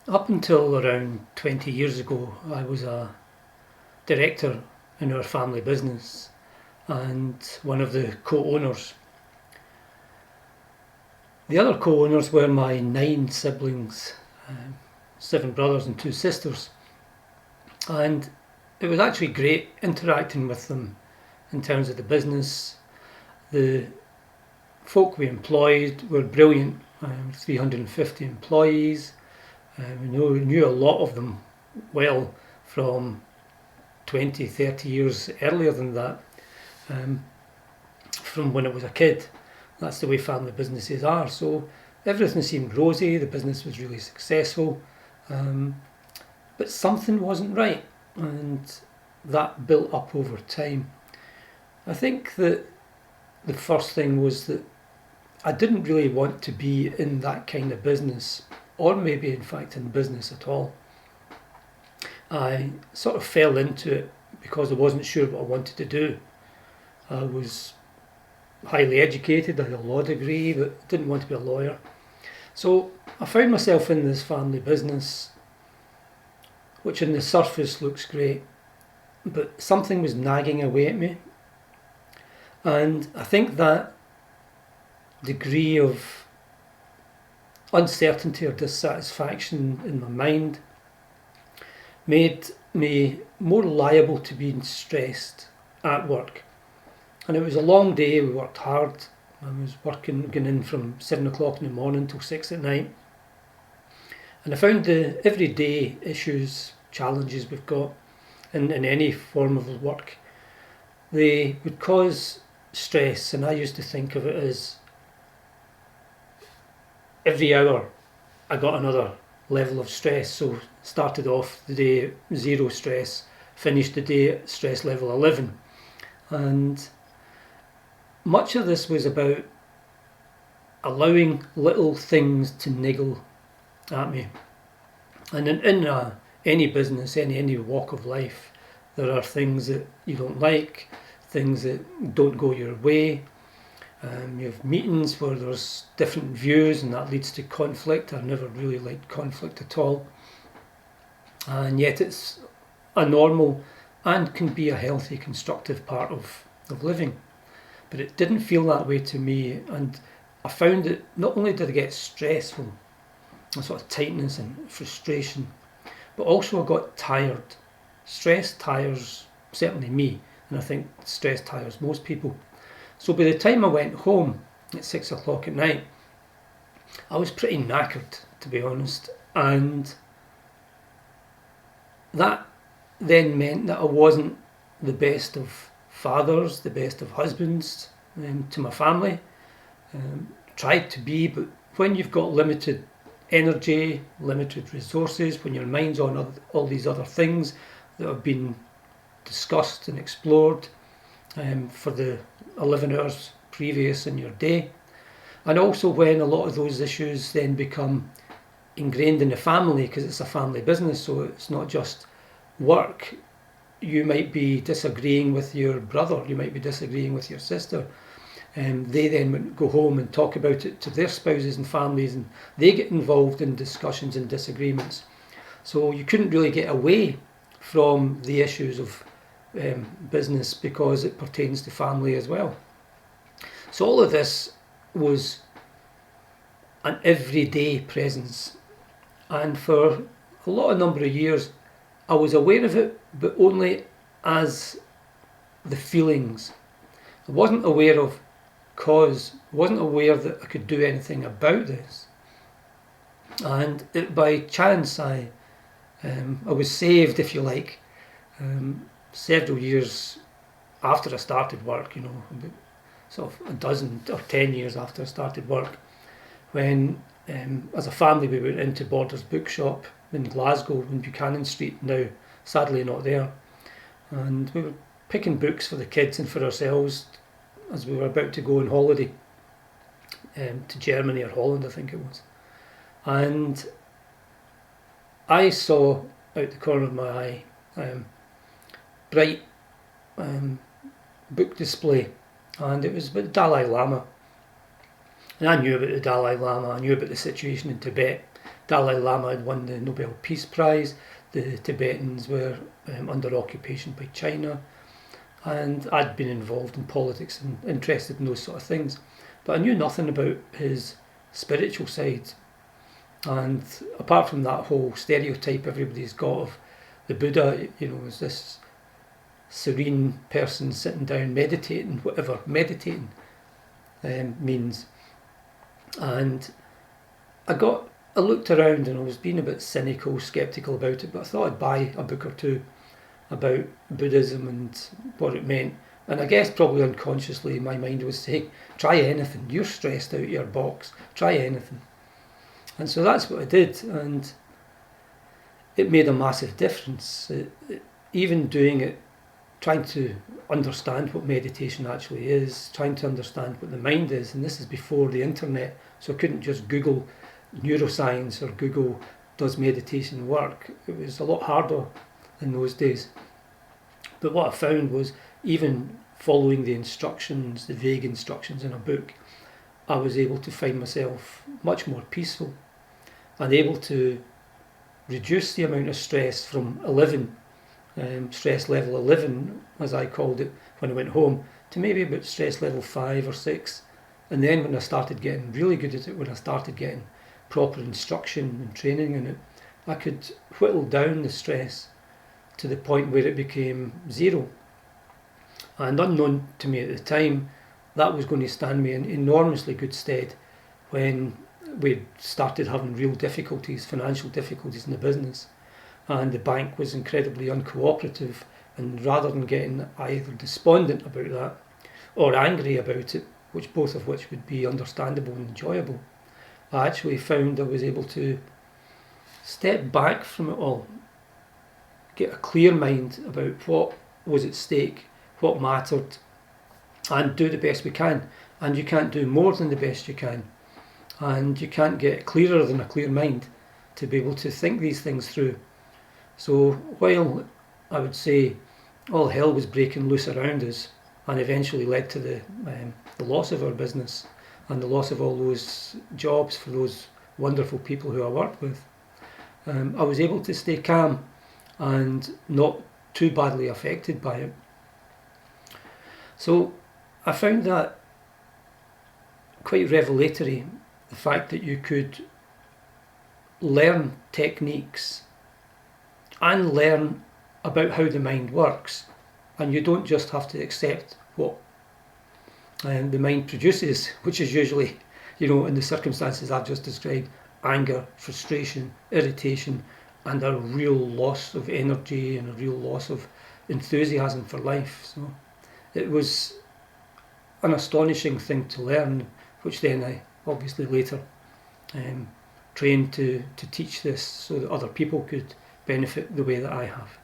Up until around 20 years ago, I was a director in our family business and one of the co-owners. The other co-owners were my 9 siblings, 7 brothers and 2 sisters, and it was actually great interacting with them in terms of the business. The folk we employed were brilliant, 350 employees. We knew a lot of them well from 20, 30 years earlier than that, from when I was a kid. That's the way family businesses are. So everything seemed rosy, the business was really successful, but something wasn't right, and that built up over time. I think that the first thing was that I didn't really want to be in that kind of business, or maybe in fact in business at all. I sort of fell into it because I wasn't sure what I wanted to do. I was highly educated, I had a law degree, but didn't want to be a lawyer. So I found myself in this family business, which on the surface looks great, but something was nagging away at me. And I think that degree of uncertainty or dissatisfaction in my mind made me more liable to being stressed at work. And it was a long day, we worked hard. I was going in from 7 o'clock in the morning till 6 at night. And I found the everyday issues, challenges we've got in any form of work, they would cause stress, and I used to think of it as every hour I got another level of stress. So started off the day 0 stress, finished the day at stress level 11. And much of this was about allowing little things to niggle at me. And in any business, any walk of life, there are things that you don't like, things that don't go your way. You have meetings where there's different views and that leads to conflict. I've never really liked conflict at all. And yet it's a normal and can be a healthy, constructive part of living. But it didn't feel that way to me, and I found that not only did I get stressful, a sort of tightness and frustration, but also I got tired. Stress tires certainly me, and I think stress tires most people. So by the time I went home at 6 o'clock at night, I was pretty knackered, to be honest, and that then meant that I wasn't the best of fathers, the best of husbands to my family. Tried to be, but when you've got limited energy, limited resources, when your mind's on all these other things that have been discussed and explored for the 11 hours previous in your day, and also when a lot of those issues then become ingrained in the family because it's a family business, so it's not just work. You might be disagreeing with your brother, you might be disagreeing with your sister, and they then go home and talk about it to their spouses and families, and they get involved in discussions and disagreements. So you couldn't really get away from the issues of business because it pertains to family as well. So all of this was an everyday presence, and for a number of years I was aware of it, but only as the feelings. I wasn't aware of cause, wasn't aware that I could do anything about this. And by chance I was saved, if you like, several years after I started work, about sort of a dozen or 10 years after I started work, when as a family we went into Borders Bookshop in Glasgow in Buchanan Street, now sadly not there, and we were picking books for the kids and for ourselves as we were about to go on holiday to Germany or Holland, I think it was. And I saw out the corner of my eye bright book display, and it was about the Dalai Lama. And I knew about the Dalai Lama, I knew about the situation in Tibet, Dalai Lama had won the Nobel Peace Prize, the Tibetans were under occupation by China, and I'd been involved in politics and interested in those sort of things. But I knew nothing about his spiritual side. And apart from that whole stereotype everybody's got of the Buddha, as this serene person sitting down meditating, whatever meditating means. And I looked around and I was being a bit cynical, sceptical about it, but I thought I'd buy a book or two about Buddhism and what it meant. And I guess probably unconsciously my mind was saying, try anything, you're stressed out of your box, try anything. And so that's what I did, and it made a massive difference. Even doing it, trying to understand what meditation actually is, trying to understand what the mind is, and this is before the internet, so I couldn't just Google neuroscience or Google does meditation work. It was a lot harder in those days. But what I found was, even following the instructions, the vague instructions in a book, I was able to find myself much more peaceful and able to reduce the amount of stress from 11, stress level 11 as I called it when I went home, to maybe about stress level 5 or 6. And then when I started getting really good at it, when I started getting proper instruction and training in it, I could whittle down the stress to the point where it became 0. And unknown to me at the time, that was going to stand me in enormously good stead when we started having real difficulties, financial difficulties in the business, and the bank was incredibly uncooperative. And rather than getting either despondent about that or angry about it, both of which would be understandable and enjoyable, I actually found I was able to step back from it all, get a clear mind about what was at stake, what mattered, and do the best we can. And you can't do more than the best you can. And you can't get clearer than a clear mind to be able to think these things through. So while I would say all hell was breaking loose around us and eventually led to the loss of our business and the loss of all those jobs for those wonderful people who I worked with, I was able to stay calm and not too badly affected by it. So I found that quite revelatory, the fact that you could learn techniques and learn about how the mind works, and you don't just have to accept what the mind produces, which is usually, in the circumstances I've just described, anger, frustration, irritation, and a real loss of energy and a real loss of enthusiasm for life. So it was an astonishing thing to learn, which then I obviously later trained to teach this so that other people could benefit the way that I have.